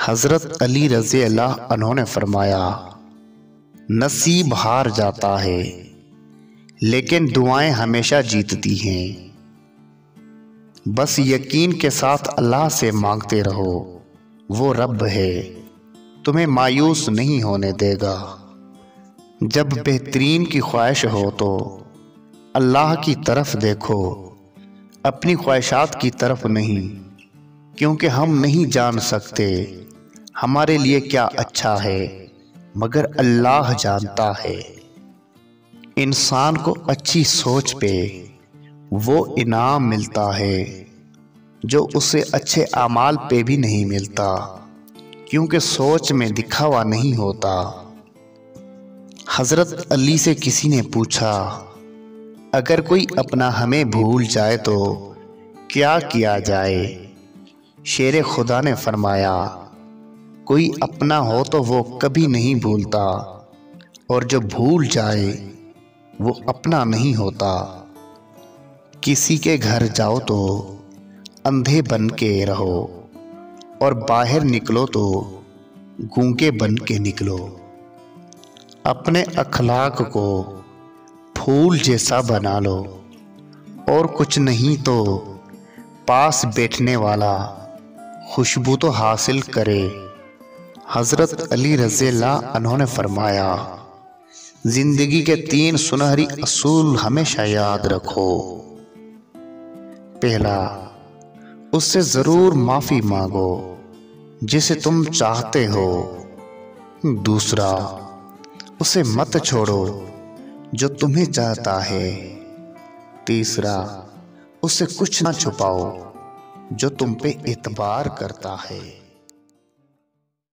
हज़रत अली रज़ी अल्लाह अन्हु ने फरमाया, नसीब हार जाता है लेकिन दुआएं हमेशा जीतती हैं। बस यकीन के साथ अल्लाह से मांगते रहो, वो रब है, तुम्हें मायूस नहीं होने देगा। जब बेहतरीन की ख्वाहिश हो तो अल्लाह की तरफ देखो, अपनी ख्वाहिशात की तरफ नहीं, क्योंकि हम नहीं जान सकते हमारे लिए क्या अच्छा है, मगर अल्लाह जानता है। इंसान को अच्छी सोच पे वो इनाम मिलता है जो उसे अच्छे अमाल पे भी नहीं मिलता, क्योंकि सोच में दिखावा नहीं होता। हज़रत अली से किसी ने पूछा, अगर कोई अपना हमें भूल जाए तो क्या किया जाए? शेर खुदा ने फरमाया, कोई अपना हो तो वो कभी नहीं भूलता, और जो भूल जाए वो अपना नहीं होता। किसी के घर जाओ तो अंधे बन के रहो, और बाहर निकलो तो गूंगे बन के निकलो। अपने अखलाक को फूल जैसा बना लो, और कुछ नहीं तो पास बैठने वाला खुशबू तो हासिल करे। हज़रत अली रज़ियल्लाहु अन्हु ने फरमाया, जिंदगी के 3 सुनहरी असूल हमेशा याद रखो। पहला, उससे ज़रूर माफ़ी मांगो जिसे तुम चाहते हो। दूसरा, उसे मत छोड़ो जो तुम्हें चाहता है। तीसरा, उससे कुछ ना छुपाओ जो तुम पे एतबार करता है।